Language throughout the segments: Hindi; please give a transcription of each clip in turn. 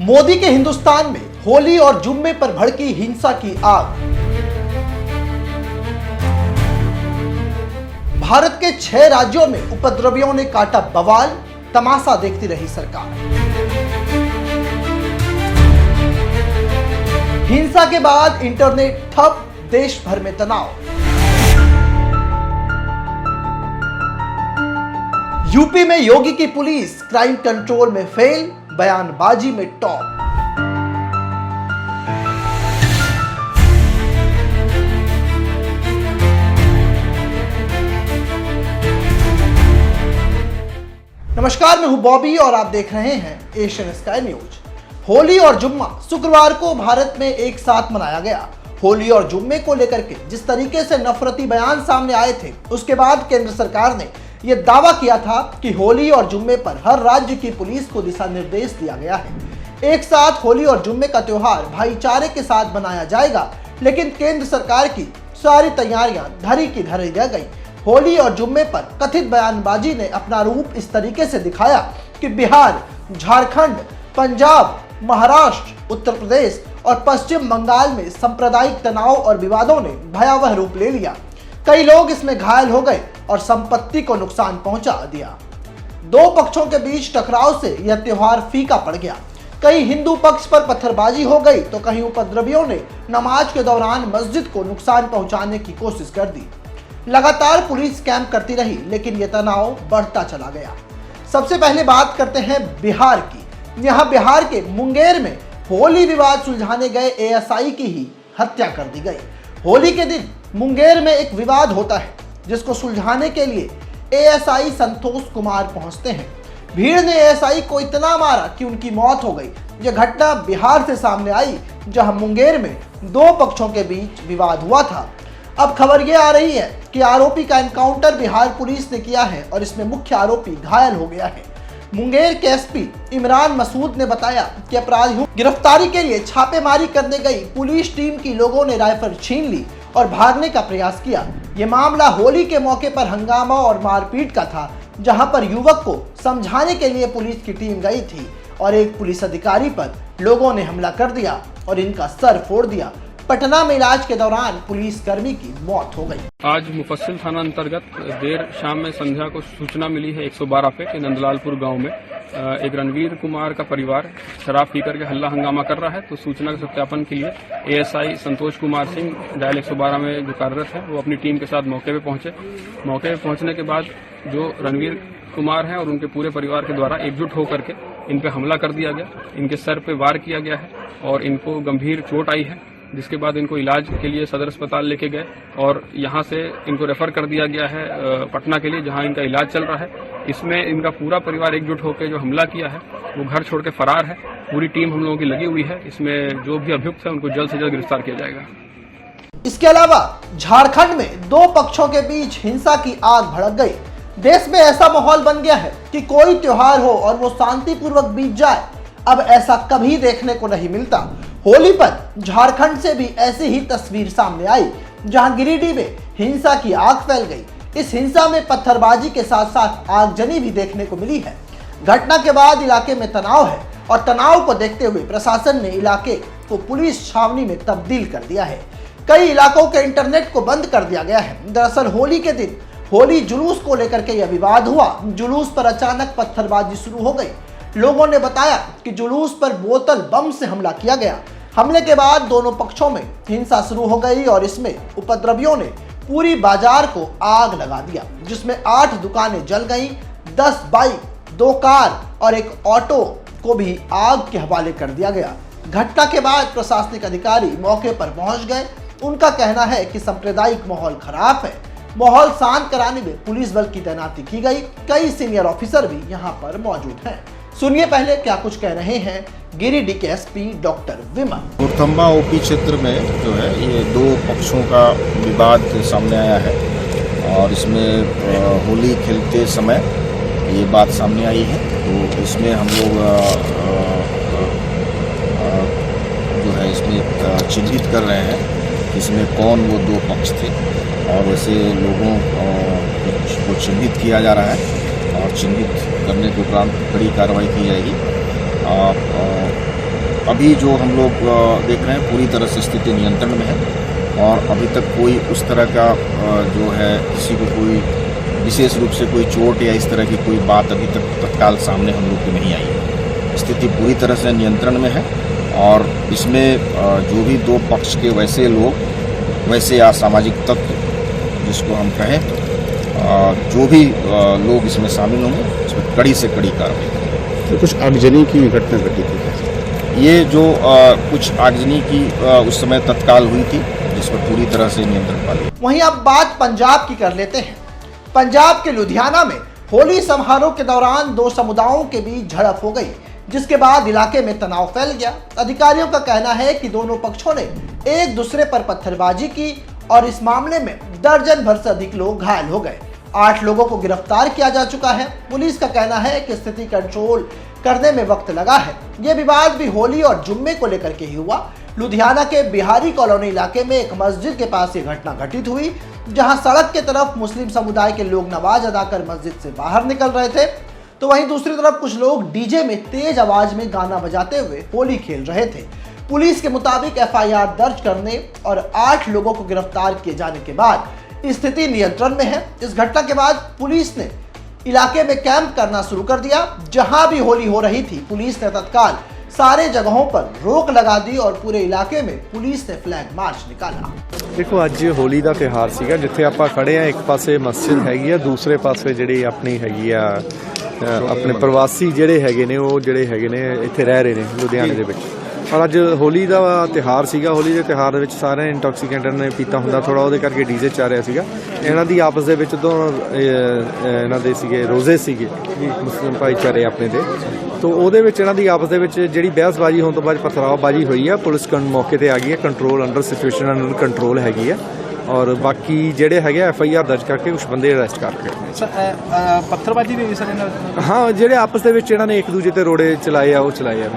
मोदी के हिंदुस्तान में होली और जुम्मे पर भड़की हिंसा की आग। भारत के 6 राज्यों में उपद्रवियों ने काटा बवाल, तमाशा देखती रही सरकार। हिंसा के बाद इंटरनेट ठप, देश भर में तनाव। यूपी में योगी की पुलिस क्राइम कंट्रोल में फेल, बयानबाजी में टॉप। नमस्कार, मैं हूं बॉबी और आप देख रहे हैं एशियन स्काई न्यूज। होली और जुम्मा शुक्रवार को भारत में एक साथ मनाया गया। होली और जुम्मे को लेकर के जिस तरीके से नफरती बयान सामने आए थे, उसके बाद केंद्र सरकार ने यह दावा किया था कि होली और जुम्मे पर हर राज्य की पुलिस को दिशा निर्देश दिया गया है। एक साथ होली और जुम्मे का त्योहार भाईचारे के साथ मनाया जाएगा, लेकिन केंद्र सरकार की सारी तैयारियां धरी की धरी रह गई। होली और जुम्मे पर कथित बयानबाजी ने अपना रूप इस तरीके से दिखाया कि बिहार, झारखंड, पंजाब, महाराष्ट्र, उत्तर प्रदेश और पश्चिम बंगाल में सांप्रदायिक तनाव और विवादों ने भयावह रूप ले लिया। कई लोग इसमें घायल हो गए और संपत्ति को नुकसान पहुंचा दिया। दो पक्षों के बीच टकराव से यह त्योहार फीका पड़ गया। कहीं हिंदू पक्ष पर पत्थरबाजी हो गई तो कहीं उपद्रवियों ने नमाज के दौरान मस्जिद को नुकसान पहुंचाने की कोशिश कर दी। लगातार पुलिस कैंप करती रही, लेकिन यह तनाव बढ़ता चला गया। सबसे पहले बात करते हैं बिहार की। यहाँ बिहार के मुंगेर में होली विवाद सुलझाने गए एएसआई की ही हत्या कर दी गई। होली के दिन मुंगेर में एक विवाद होता है, जिसको सुलझाने के लिए एएसआई संतोष कुमार पहुंचते हैं। भीड़ ने एएसआई को इतना मारा कि उनकी मौत हो गई। यह घटना बिहार से सामने आई, जहां मुंगेर में दो पक्षों के बीच विवाद हुआ था। अब खबर यह आ रही है कि आरोपी का एनकाउंटर बिहार पुलिस ने किया है और इसमें मुख्य आरोपी घायल हो गया है। मुंगेर के एसपी इमरान मसूद ने बताया कि अपराधियों की गिरफ्तारी के लिए छापेमारी करने गई पुलिस टीम की लोगों ने राइफल छीन ली और भागने का प्रयास किया। यह मामला होली के मौके पर हंगामा और मारपीट का था, जहां पर युवक को समझाने के लिए पुलिस की टीम गई थी और एक पुलिस अधिकारी पर लोगों ने हमला कर दिया और इनका सर फोड़ दिया। पटना में इलाज के दौरान पुलिसकर्मी की मौत हो गई। आज मुफस्सिल थाना अंतर्गत देर शाम में संध्या को सूचना मिली है 112 पे कि नंदलालपुर गांव में एक रणवीर कुमार का परिवार शराब पीकर के हल्ला हंगामा कर रहा है। तो सूचना के सत्यापन के लिए एएसआई संतोष कुमार सिंह डायल 112 में जो कार्यरत है, वो अपनी टीम के साथ मौके पे पहुंचे। मौके पे पहुंचने के बाद जो रणवीर कुमार हैं और उनके पूरे परिवार के द्वारा एकजुट होकर के इन पे हमला कर दिया गया। इनके सर पे वार किया गया है और इनको गंभीर चोट आई है, जिसके बाद इनको इलाज के लिए सदर अस्पताल लेके गए और यहाँ से इनको रेफर कर दिया गया है पटना के लिए, जहाँ इनका इलाज चल रहा है। इसमें इनका पूरा परिवार एकजुट होकर जो हमला किया है वो घर छोड़ के फरार है। पूरी टीम हम लोगों की लगी हुई है। इसमें जो भी अभियुक्त है उनको जल्द से जल्द गिरफ्तार किया जाएगा। इसके अलावा झारखंड में दो पक्षों के बीच हिंसा की आग भड़क गई। देश में ऐसा माहौल बन गया है कि कोई त्योहार हो और वो शांतिपूर्वक बीत जाए। अब ऐसा कभी देखने को नहीं मिलता। होली पर झारखंड से भी ऐसी ही तस्वीर सामने आई, जहां गिरिडीह में हिंसा की आग फैल गई। इस हिंसा में पत्थरबाजी के साथ साथ आगजनी भी देखने को मिली है। घटना के बाद इलाके में तनाव है और तनाव को देखते हुए प्रशासन ने इलाके को पुलिस छावनी में तब्दील कर दिया है। कई इलाकों के इंटरनेट को बंद कर दिया गया है। दरअसल होली के दिन होली जुलूस को लेकर के यह विवाद हुआ। जुलूस पर अचानक पत्थरबाजी शुरू हो गई। लोगों ने बताया कि जुलूस पर बोतल बम से हमला किया गया। हमले के बाद दोनों पक्षों में हिंसा शुरू हो गई और इसमें उपद्रवियों ने पूरी बाजार को आग लगा दिया, जिसमें 8 दुकानें जल गईं, 10 बाइक, 2 कार और एक ऑटो को भी आग के हवाले कर दिया गया। घटना के बाद प्रशासनिक अधिकारी मौके पर पहुंच गए। उनका कहना है कि सांप्रदायिक माहौल खराब है। माहौल शांत कराने में पुलिस बल की तैनाती की गई। कई सीनियर ऑफिसर भी यहाँ पर मौजूद हैं। सुनिए पहले क्या कुछ कह रहे हैं गिरिडीह के एसपी डॉक्टर विमल। गुरथम्बा ओपी क्षेत्र में जो है ये दो पक्षों का विवाद सामने आया है और इसमें होली खेलते समय ये बात सामने आई है। तो इसमें हम लोग जो है इसमें चिन्हित कर रहे हैं इसमें कौन वो दो पक्ष थे और वैसे लोगों को चिन्हित किया जा रहा है और चिन्हित करने के उपरांत बड़ी कार्रवाई की जाएगी। अभी जो हम लोग देख रहे हैं पूरी तरह से स्थिति नियंत्रण में है और अभी तक कोई उस तरह का जो है किसी को कोई विशेष रूप से कोई चोट या इस तरह की कोई बात अभी तक तत्काल सामने हम लोग की नहीं आई है। स्थिति पूरी तरह से नियंत्रण में है और इसमें जो भी दो पक्ष के वैसे लोग वैसे असामाजिक तत्व जिसको हम कहें जो भी लोग इसमें शामिल होंगे इसमें कड़ी से कड़ी कार्रवाई। तो कुछ आगजनी की घटना घटी थी, ये जो कुछ आगजनी की उस समय तत्काल हुई थी जिस पर पूरी तरह से नियंत्रण पा लिया। वहीं अब बात पंजाब की कर लेते हैं। पंजाब के लुधियाना में होली समारोह के दौरान दो समुदायों के बीच झड़प हो गई, जिसके बाद इलाके में तनाव फैल गया। अधिकारियों का कहना है कि दोनों पक्षों ने एक दूसरे पर पत्थरबाजी की और इस मामले में दर्जन भर से अधिक लोग घायल हो गए। 8 लोगों को गिरफ्तार किया जा चुका है। पुलिस का कहना है कि स्थिति कंट्रोल करने में वक्त लगा है। यह विवाद भी होली और जुम्मे को लेकर के ही हुआ। लुधियाना के बिहारी कॉलोनी इलाके में एक मस्जिद के पास ये घटना घटित हुई, जहां सड़क के तरफ मुस्लिम समुदाय के लोग नमाज अदा कर मस्जिद से बाहर निकल रहे थे, तो वहीं दूसरी तरफ कुछ लोग डीजे में तेज आवाज में गाना बजाते हुए होली खेल रहे थे। पुलिस के मुताबिक एफआईआर दर्ज करने और 8 लोगों को गिरफ्तार किए जाने के बाद स्थिति नियंत्रण में है। इस घटना के बाद पुलिस ने इलाके में कैंप करना शुरू कर दिया। जहां भी होली हो रही थी, पुलिस ने तत्काल सारे जगहों पर रोक लगा दी और पूरे इलाके में पुलिस ने फ्लैग मार्च निकाला। देखो ਅੱਜ ਹੋਲੀ ਦਾ ਤਿਉਹਾਰ ਸੀਗਾ, ਜਿੱਥੇ ਆਪਾਂ ਖੜੇ ਆ ਇੱਕ ਪਾਸੇ ਮਸਜਿਦ ਹੈਗੀ ਆ, ਦੂਸਰੇ ਪਾਸੇ ਜਿਹੜੀ ਆਪਣੀ ਹੈਗੀ ਆ ਆਪਣੇ ਪ੍ਰਵਾਸੀ ਜਿਹੜੇ ਹੈਗੇ ਨੇ ਉਹ ਜਿਹੜੇ ਹੈਗੇ ਨੇ ਇੱਥੇ ਰਹਿ ਰਹੇ ਨੇ ਲੁਧਿਆਣੇ ਦੇ ਵਿੱਚ। ਪਰ ਅੱਜ ਹੋਲੀ ਦਾ ਤਿਉਹਾਰ ਸੀਗਾ, ਹੋਲੀ ਦੇ ਤਿਉਹਾਰ ਦੇ ਵਿੱਚ ਸਾਰੇ ਇੰਟੌਕਸੀਕੈਂਟ ਨੇ ਪੀਤਾ ਹੁੰਦਾ ਥੋੜਾ, ਉਹਦੇ ਕਰਕੇ ਡੀਜ਼ੇ ਚੱਲ ਰਿਹਾ ਸੀਗਾ। ਇਹਨਾਂ ਦੀ ਆਪਸ ਦੇ ਵਿੱਚ ਤੋਂ ਇਹਨਾਂ ਦੇ ਸੀਗੇ ਰੋਜ਼ੇ ਸੀਗੇ ਮੁਸਲਿਮ ਭਾਈਚਾਰੇ ਆਪਣੇ ਦੇ, तो ਉਹਦੇ ਵਿੱਚ ਇਹਨਾਂ ਦੀ ਆਪਸ ਦੇ ਵਿੱਚ ਜਿਹੜੀ ਬਹਿਸਬਾਜ਼ੀ ਹੋਣ ਤੋਂ ਬਾਅਦ ਪਥਰਾਵਬਾਜ਼ੀ ਹੋਈ ਆ। ਪੁਲਿਸ ਮੌਕੇ ਤੇ ਆ ਗਈ ਹੈ, control under situation under control ਹੈਗੀ ਆ ਔਰ ਬਾਕੀ ਜਿਹੜੇ ਹੈਗੇ ਐਫਆਈਆਰ ਦਰਜ ਕਰਕੇ ਕੁਝ ਬੰਦੇ ਅਰੈਸਟ ਕਰ ਲਏ। ਸਰ ਪੱਥਰਬਾਜੀ ਵੀ ਹੋਈ ਸਰ ਇਹਨਾਂ ਨਾਲ? ਹਾਂ, ਜਿਹੜੇ ਆਪਸ ਦੇ ਵਿੱਚ ਇਹਨਾਂ ਨੇ ਇੱਕ ਦੂਜੇ ਤੇ ਰੋੜੇ ਚਲਾਏ ਆ ਉਹ ਚਲਾਏ ਆ।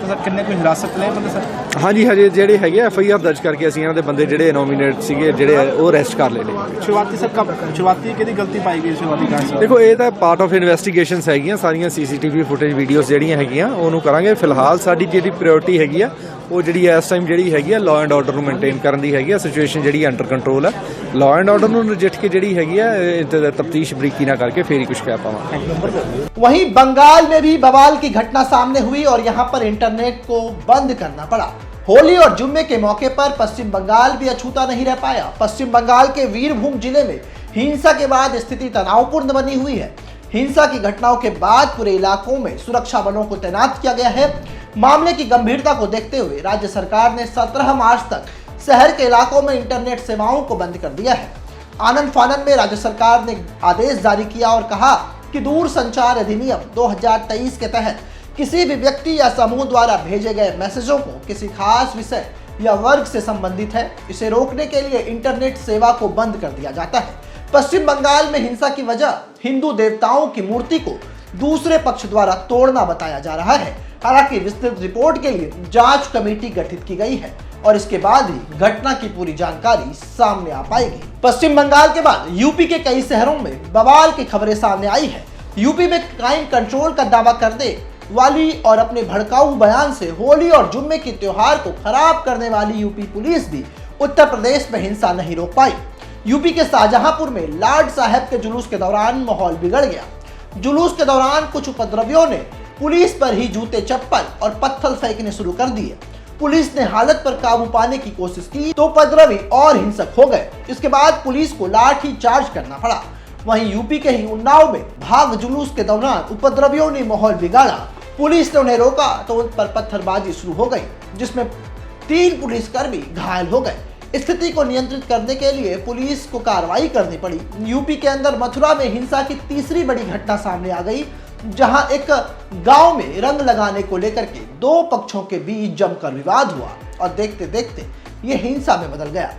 ਸਰ ਕਿੰਨੇ ਕੋਈ ਹਿਰਾਸਤ ਲਏ ਬੰਦੇ ਸਰ? ਹਾਂਜੀ, ਹਜੇ ਜਿਹੜੇ ਹੈਗੇ ਐਫਆਈਆਰ ਦਰਜ ਕਰਕੇ ਅਸੀਂ ਇਹਨਾਂ ਦੇ ਬੰਦੇ ਜਿਹੜੇ ਨੋਮੀਨੇਟ ਸੀਗੇ ਜਿਹੜੇ ਉਹ ਅਰੈਸਟ ਕਰ ਲਏ ਨੇ। ਸ਼ੁਰੂਆਤੀ ਸਰ ਸ਼ੁਰੂਆਤੀ ਕਿਹਦੀ ਗਲਤੀ ਪਾਈ ਗਈ ਸ਼ੁਰੂਆਤੀ ਕਾਂਡ? ਦੇਖੋ ਇਹ ਤਾਂ ਪਾਰਟ ਆਫ ਇਨਵੈਸਟੀਗੇਸ਼ਨਸ ਹੈਗੀਆਂ, ਸਾਰੀਆਂ ਸੀਸੀਟੀਵੀ ਫੁਟੇਜ ਵੀਡੀਓਜ਼ ਜਿਹੜੀਆਂ ਹੈਗੀਆਂ ਉਹਨੂੰ ਕਰਾਂਗੇ। ਫਿਲਹਾਲ ਸਾਡੀ ਜਿਹੜੀ ਪ੍ਰਾਇੋਰਟੀ ਹੈਗੀ ਆ ਉਹ ਜਿਹੜੀ ਇਸ ਟਾਈਮ ਜਿਹੜੀ ਹੈਗੀ ਆ ਲਾਅ ਐਂਡ ਆਰਡਰ ਨੂੰ ਮੇਨਟੇਨ ਕਰਨ ਦੀ ਹੈਗੀ ਆ। ਸਿਚੁਏਸ਼ਨ ਜਿਹੜੀ ਅੰਡਰ ਕੰਟਰੋਲ ਹੈ, ਲਾਅ ਐਂਡ ਆਰਡਰ ਨੂੰ ਨਜਿੱਠ ਕੇ ਜਿਹੜੀ ਹੈਗੀ ਆ ਤਫਤੀਸ਼ ਬਰੀਕੀ ਨਾਲ करके फिर ही कुछ कह पाऊंगा। वहीं बंगाल में भी बवाल की घटना सामने हुई और यहां पर इंटरनेट को बंद करना पड़ा। होली और जुम्मे के मौके पर पश्चिम बंगाल भी अछूता नहीं रह पाया। पश्चिम बंगाल के वीरभूम जिले में हिंसा के बाद स्थिति तनावपूर्ण बनी हुई है। हिंसा की घटनाओं के बाद पूरे इलाकों में सुरक्षा बलों को तैनात किया गया है। मामले की गंभीरता को देखते हुए राज्य सरकार ने 17 मार्च तक शहर के इलाकों में इंटरनेट सेवाओं को बंद कर दिया है। आनंद फानन में राज्य सरकार ने आदेश जारी किया और कहा कि दूर संचार अधिनियम 2023 के तहत किसी भी व्यक्ति या समूह द्वारा भेजे गए मैसेजों को किसी खास विषय या वर्ग से संबंधित है, इसे रोकने के लिए इंटरनेट सेवा को बंद कर दिया जाता है। पश्चिम बंगाल में हिंसा की वजह हिंदू देवताओं की मूर्ति को दूसरे पक्ष द्वारा तोड़ना बताया जा रहा है। हालांकि विस्तृत रिपोर्ट के लिए जांच कमेटी गठित की गई है और इसके बाद ही घटना की पूरी जानकारी सामने आ पाएगी। पश्चिम बंगाल के बाद यूपी के कई शहरों में बवाल की खबरें सामने आई है। यूपी में क्राइम कंट्रोल का दावा करने वाली और अपने भड़काऊ बयान से होली और जुम्मे के त्योहार को खराब करने वाली यूपी पुलिस भी उत्तर प्रदेश में हिंसा नहीं रोक पाई। यूपी के शाहजहांपुर में लाड साहब के जुलूस के दौरान माहौल बिगड़ गया। जुलूस के दौरान कुछ उपद्रवियों ने पुलिस पर ही जूते चप्पल और पत्थर फेंकने शुरू कर दिए। पुलिस ने हालत पर काबू पाने की कोशिश की तो उपद्रवी और हिंसक हो गए। इसके बाद पुलिस को लाठी चार्ज करना पड़ा। वहीं यूपी के ही उन्नाव में भाग जुलूस के दौरान उपद्रवियों ने माहौल बिगाड़ा। पुलिस ने उन्हें रोका तो उन पर पत्थरबाजी शुरू हो गई, जिसमें 3 पुलिसकर्मी घायल हो गए। स्थिति को नियंत्रित करने के लिए पुलिस को कार्रवाई करनी पड़ी। यूपी के अंदर मथुरा में हिंसा की तीसरी बड़ी घटना सामने आ गई, जहां एक गांव में रंग लगाने को लेकर के 2 पक्षों के बीच जमकर विवाद हुआ और देखते देखते ये हिंसा में बदल गया।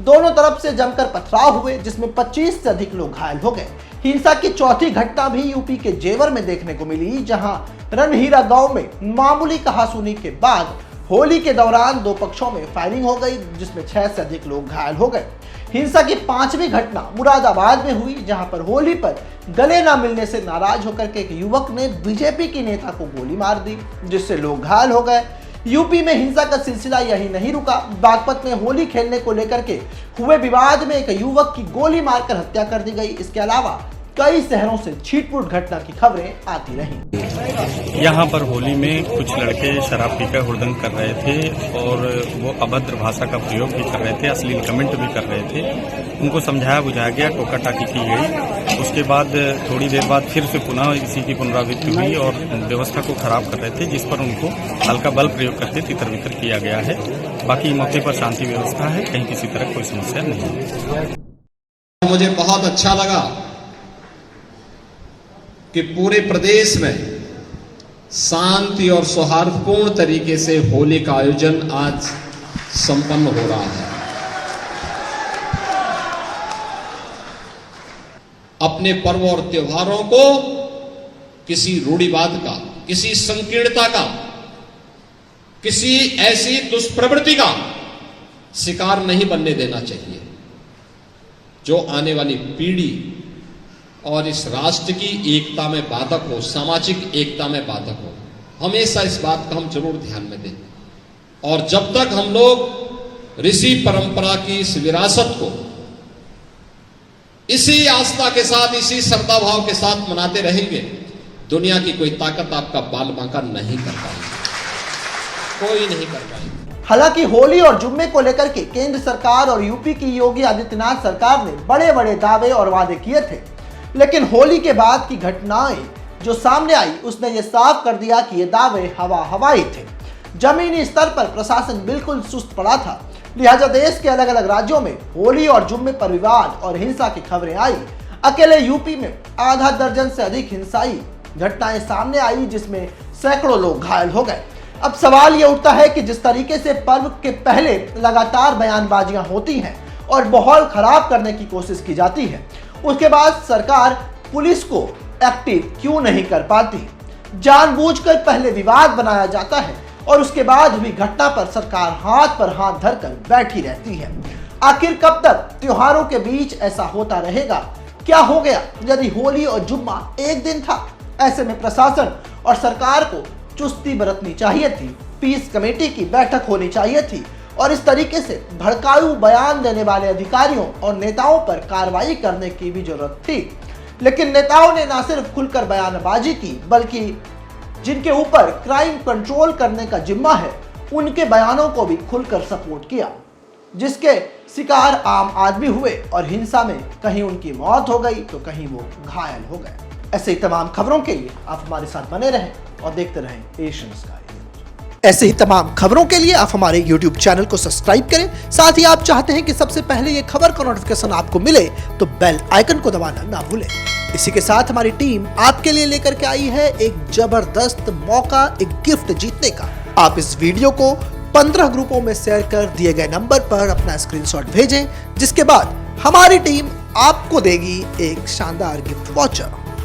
दोनों तरफ से जमकर पथराव हुए, जिसमें 25 से अधिक लोग घायल हो गए। हिंसा की चौथी घटना भी यूपी के जेवर में देखने को मिली, जहां रणहीरा गांव में मामूली कहासुनी के बाद होली के दौरान 2 पक्षों में फायरिंग हो गई, जिसमें 6 से अधिक लोग घायल हो गए। हिंसा की 5वीं घटना मुरादाबाद में हुई, जहां पर होली पर गले न मिलने से नाराज होकर के एक युवक ने बीजेपी की नेता को गोली मार दी, जिससे लोग घायल हो गए। यूपी में हिंसा का सिलसिला यही नहीं रुका। बागपत में होली खेलने को लेकर के हुए विवाद में एक युवक की गोली मारकर हत्या कर दी गई। इसके अलावा कई शहरों से छिटपुट घटना की खबरें आती रहीं। यहाँ पर होली में कुछ लड़के शराब पीकर हुड़दंग कर रहे थे और वो अभद्र भाषा का प्रयोग भी कर रहे थे, अश्लील कमेंट भी कर रहे थे। उनको समझाया बुझाया गया, टोका टाकी की गई। उसके बाद थोड़ी देर बाद फिर से पुनः इसी की पुनरावृत्ति हुई और व्यवस्था को खराब कर रहे थे, जिस पर उनको हल्का बल प्रयोग करके तितर बितर किया गया है। बाकी मौके पर शांति व्यवस्था है, कहीं किसी तरह कोई समस्या नहीं है। मुझे बहुत अच्छा लगा कि पूरे प्रदेश में शांति और सौहार्दपूर्ण तरीके से होली का आयोजन आज संपन्न हो रहा है। अपने पर्व और त्योहारों को किसी रूढ़िवाद का, किसी संकीर्णता का, किसी ऐसी दुष्प्रवृत्ति का शिकार नहीं बनने देना चाहिए जो आने वाली पीढ़ी और इस राष्ट्र की एकता में बाधक हो, सामाजिक एकता में बाधक हो। हमेशा इस बात का हम जरूर ध्यान में दें। और जब तक हम लोग ऋषि परंपरा की इस विरासत को इसी आस्था के साथ, इसी श्रद्धा भाव के साथ मनाते रहेंगे, दुनिया की कोई ताकत आपका बाल बांका नहीं कर पाएगी, कोई नहीं कर पाएगी। हालांकि होली और जुम्मे को लेकर के केंद्र सरकार और यूपी की योगी आदित्यनाथ सरकार ने बड़े बड़े दावे और वादे किए थे, लेकिन होली के बाद की घटनाएं जो सामने आई उसने ये साफ कर दिया कि ये दावे हवाई थे। जमीनी स्तर पर प्रशासन बिल्कुल सुस्त पड़ा था। लिहाजा देश के अलग अलग राज्यों में होली और जुम्मे पर विवाद और हिंसा की खबरें आई। अकेले यूपी में आधा दर्जन से अधिक हिंसाई घटनाएं सामने आई, जिसमें सैकड़ों लोग घायल हो गए। अब सवाल ये उठता है कि जिस तरीके से पर्व के पहले लगातार बयानबाजियां होती हैं और माहौल खराब करने की कोशिश की जाती है, उसके बाद सरकार पुलिस को एक्टिव क्यों नहीं कर पाती। जानबूझकर पहले विवाद बनाया जाता है और उसके बाद हुई घटना पर सरकार हाथ पर हाथ धरकर बैठी रहती है। आखिर कब तक त्योहारों के बीच ऐसा होता रहेगा? क्या हो गया यदि होली और जुम्मा एक दिन था? ऐसे में प्रशासन और सरकार को चुस्ती बरतनी चाहिए थी, पीस कमेटी की बैठक होनी चाहिए थी और इस तरीके से भड़काऊ बयान देने वाले अधिकारियों और नेताओं पर कार्रवाई करने की भी जरूरत थी। लेकिन नेताओं ने न सिर्फ खुलकर बयानबाजी की, बल्कि जिनके ऊपर क्राइम कंट्रोल करने का जिम्मा है उनके बयानों को भी खुलकर सपोर्ट किया, जिसके शिकार आम आदमी हुए और हिंसा में कहीं उनकी मौत हो गई तो कहीं वो घायल हो गए। ऐसे ही तमाम खबरों के लिए आप हमारे साथ बने रहें और देखते रहें एशियन स्काई। ऐसे ही तमाम खबरों के लिए आप हमारे YouTube चैनल को सब्सक्राइब करें। साथ ही आप चाहते हैं कि सबसे पहले ये खबर का नोटिफिकेशन आपको मिले तो बेल आइकन को दबाना ना भूलें। इसी के साथ हमारी टीम आपके लिए लेकर के आई है एक जबरदस्त मौका, एक गिफ्ट जीतने का। आप इस वीडियो को 15 ग्रुपों में शेयर कर दिए गए नंबर पर अपना स्क्रीनशॉट भेजें, जिसके बाद हमारी टीम आपको देगी एक शानदार गिफ्ट वाउचर।